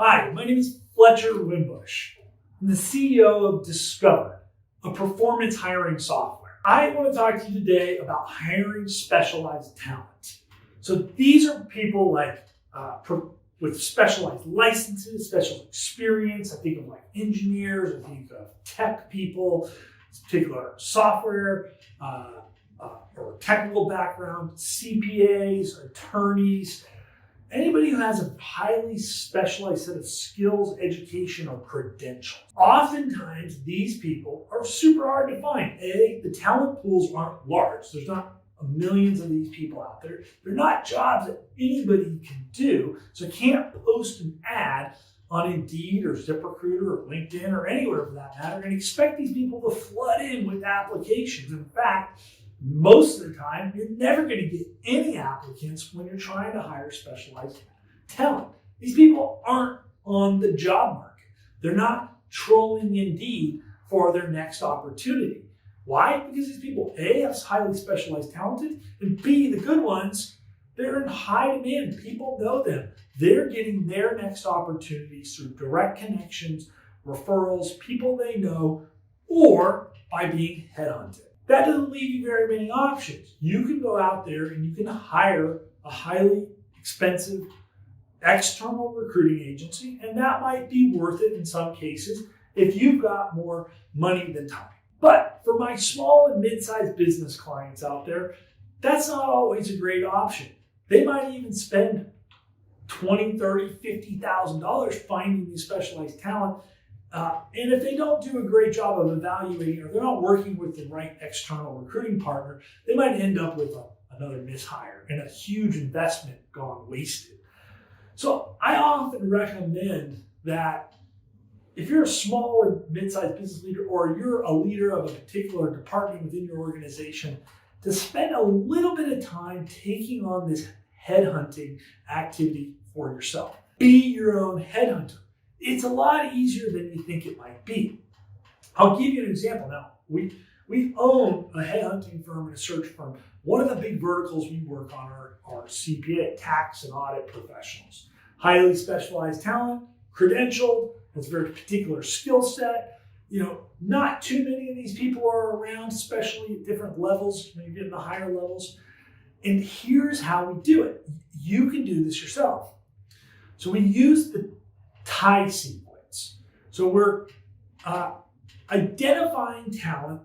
Hi, my name is Fletcher Wimbush. I'm the CEO of Discover, a performance hiring software. I want to talk to you today about hiring specialized talent. So these are people like with specialized licenses, special experience. I think of like engineers, I think of tech people, particular software or technical background, CPAs, attorneys, anybody who has a highly specialized set of skills, education, or credentials. Oftentimes, these people are super hard to find. The talent pools aren't large. There's not millions of these people out there. They're not jobs that anybody can do, so you can't post an ad on Indeed or ZipRecruiter or LinkedIn or anywhere for that matter and expect these people to flood in with applications. In fact, most of the time, you're never going to get any applicants when you're trying to hire specialized talent. These people aren't on the job market. They're not trolling Indeed for their next opportunity. Why? Because these people, A, are highly specialized talented, and B, the good ones, they're in high demand. People know them. They're getting their next opportunities through direct connections, referrals, people they know, or by being headhunted. That doesn't leave you very many options. You can go out there and you can hire a highly expensive external recruiting agency, and that might be worth it in some cases if you've got more money than time. But for my small and mid-sized business clients out there, that's not always a great option. They might even spend $20,000, $30,000, $50,000 finding these specialized talent. And if they don't do a great job of evaluating, or they're not working with the right external recruiting partner, they might end up with another mishire and a huge investment gone wasted. So I often recommend that if you're a small and mid-sized business leader, or you're a leader of a particular department within your organization, to spend a little bit of time taking on this headhunting activity for yourself. Be your own headhunter. It's a lot easier than you think it might be. I'll give you an example. Now, we own a headhunting firm and a search firm. One of the big verticals we work on are CPA, tax and audit professionals. Highly specialized talent, credentialed, has a very particular skill set. Not too many of these people are around, especially at different levels when you get in the higher levels. And here's how we do it. You can do this yourself. So we use the tie sequence. So we're identifying talent,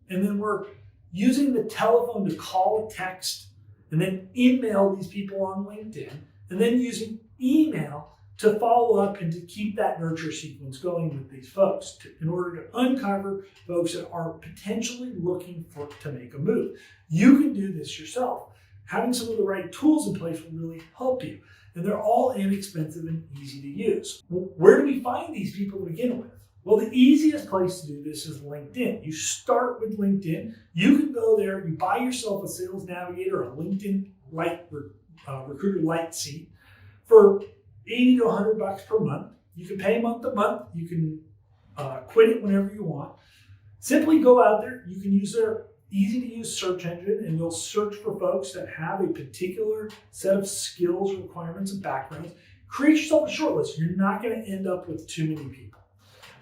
and then we're using the telephone to call, text, and then email these people on LinkedIn, and then using email to follow up and to keep that nurture sequence going with these folks in order to uncover folks that are potentially looking to make a move. You can do this yourself. Having some of the right tools in place will really help you. And they're all inexpensive and easy to use. Well, where do we find these people to begin with? Well, the easiest place to do this is LinkedIn. You start with LinkedIn. You can go there, you buy yourself a Sales Navigator, a LinkedIn Recruiter Lite seat for $80 to $100 per month. You can pay month to month. You can quit it whenever you want. Simply go out there. You can use their easy-to-use search engine, and you'll search for folks that have a particular set of skills, requirements, and backgrounds. Create yourself a short list. You're not going to end up with too many people,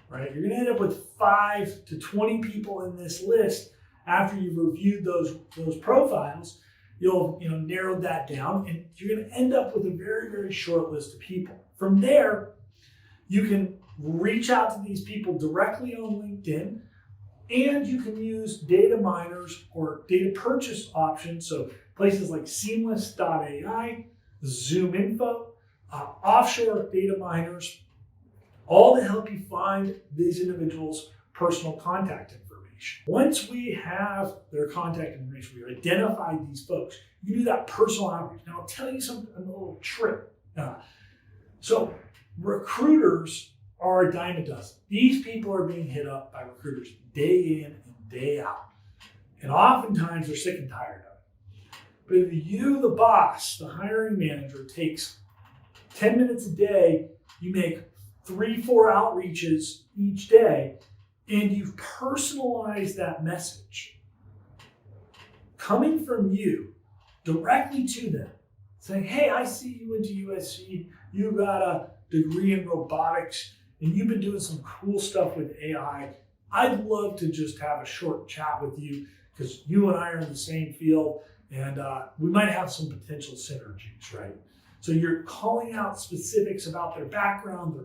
right? You're going to end up with 5 to 20 people in this list. After you've reviewed those profiles, you'll narrow that down, and you're going to end up with a very, very short list of people. From there, you can reach out to these people directly on LinkedIn, and you can use data miners or data purchase options, so places like Seamless.ai, ZoomInfo, offshore data miners, all to help you find these individuals' personal contact information. Once we have their contact information, we identified these folks, you do that personal outreach. Now, I'll tell you a little trick. So recruiters are a dime a dozen. These people are being hit up by recruiters day in and day out. And oftentimes they're sick and tired of it. But if you, the boss, the hiring manager, takes 10 minutes a day, you make 3-4 outreaches each day, and you've personalized that message coming from you directly to them, saying, hey, I see you went to USC, you got a degree in robotics and you've been doing some cool stuff with AI, I'd love to just have a short chat with you because you and I are in the same field and we might have some potential synergies, right? So you're calling out specifics about their background,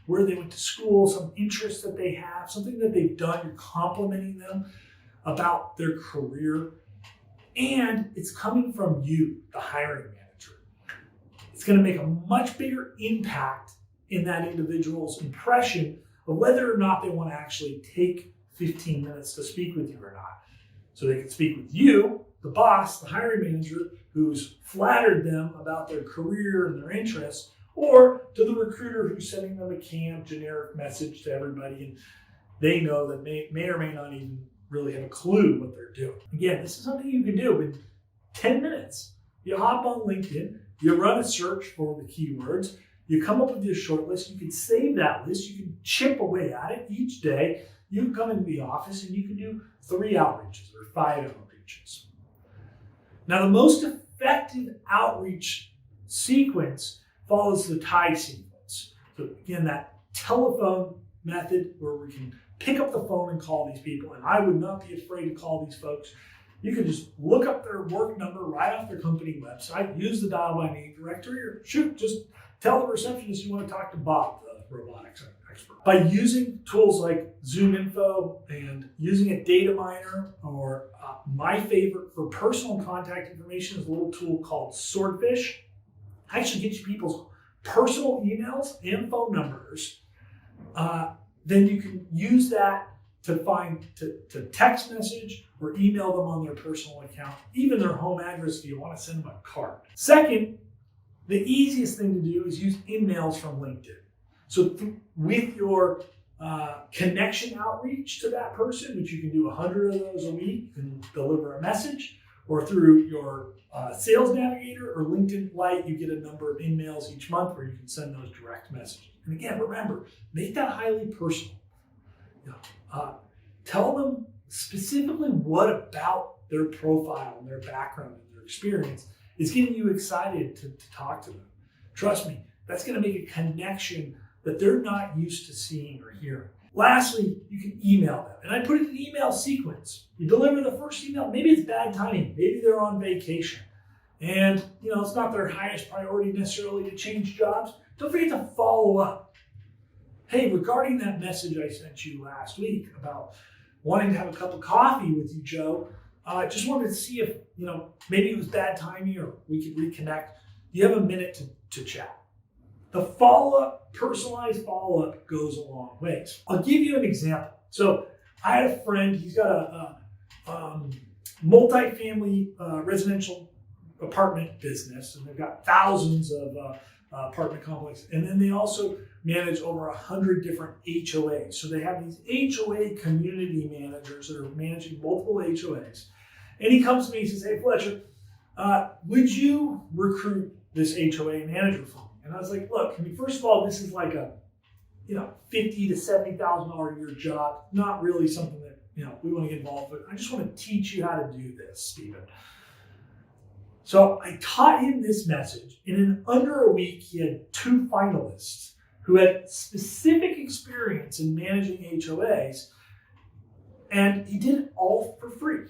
where they went to school, some interests that they have, something that they've done. You're complimenting them about their career. And it's coming from you, the hiring manager. It's going to make a much bigger impact in that individual's impression of whether or not they want to actually take 15 minutes to speak with you or not. So they can speak with you, the boss, the hiring manager, who's flattered them about their career and their interests, or to the recruiter who's sending them a canned generic message to everybody and they know that may or may not even really have a clue what they're doing. Again, this is something you can do in 10 minutes. You hop on LinkedIn, you run a search for the keywords, you come up with your short list, you can save that list, you can chip away at it each day. You can come into the office and you can do 3 outreaches or 5 outreaches. Now, the most effective outreach sequence follows the tie sequence. So again, that telephone method where we can pick up the phone and call these people. And I would not be afraid to call these folks. You can just look up their work number right off their company website, use the dial by name directory, or shoot, just tell the receptionist you want to talk to Bob, the robotics expert. By using tools like Zoom Info and using a data miner, or my favorite for personal contact information is a little tool called Swordfish. Actually gets you people's personal emails and phone numbers. Then you can use that to text message or email them on their personal account, even their home address if you want to send them a card. Second, the easiest thing to do is use emails from LinkedIn. So with your connection outreach to that person, which you can do 100 of those a week, you can deliver a message, or through your Sales Navigator or LinkedIn Lite, you get a number of emails each month where you can send those direct messages. And again, remember, make that highly personal. Tell them specifically what about their profile and their background and their experience is getting you excited to talk to them. Trust me, that's going to make a connection that they're not used to seeing or hearing. Lastly, you can email them. And I put it in an email sequence. You deliver the first email, maybe it's bad timing, maybe they're on vacation. And it's not their highest priority necessarily to change jobs. Don't forget to follow up. Hey, regarding that message I sent you last week about wanting to have a cup of coffee with you, Joe, I just wanted to see if, maybe it was bad timing or we could reconnect. You have a minute to chat. The follow-up, personalized follow-up goes a long ways. I'll give you an example. So I had a friend, he's got a multi-family residential apartment business, and they've got thousands of apartment complexes. And then they also manage over 100 different HOAs. So they have these HOA community managers that are managing multiple HOAs. And he comes to me and says, hey, Fletcher, would you recruit this HOA manager for me? And I was like, look, first of all, this is like a $50,000 to $70,000 a year job. Not really something that we want to get involved with. I just want to teach you how to do this, Stephen. So I taught him this message, and in under a week, he had 2 finalists who had specific experience in managing HOAs, and he did it all for free,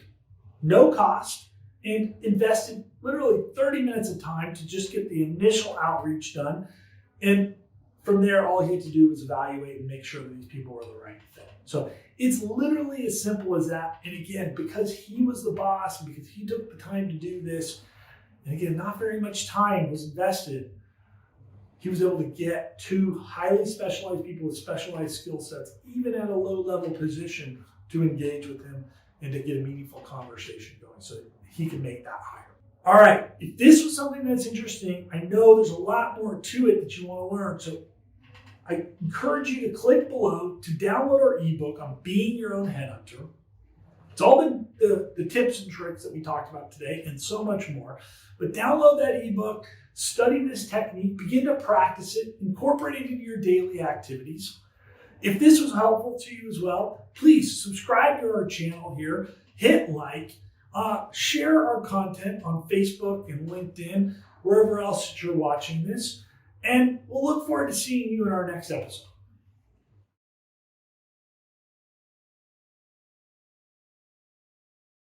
no cost, and invested literally 30 minutes of time to just get the initial outreach done. And from there, all he had to do was evaluate and make sure that these people were the right fit. So it's literally as simple as that. And again, because he was the boss, because he took the time to do this, and again, not very much time was invested, he was able to get 2 highly specialized people with specialized skill sets, even at a low-level position, to engage with him and to get a meaningful conversation going so he can make that hire. All right, if this was something that's interesting, I know there's a lot more to it that you want to learn. So I encourage you to click below to download our ebook on being your own headhunter. It's all the tips and tricks that we talked about today and so much more. But download that ebook, study this technique, begin to practice it, incorporate it into your daily activities. If this was helpful to you as well, please subscribe to our channel here, hit like, share our content on Facebook and LinkedIn, wherever else that you're watching this. And we'll look forward to seeing you in our next episode.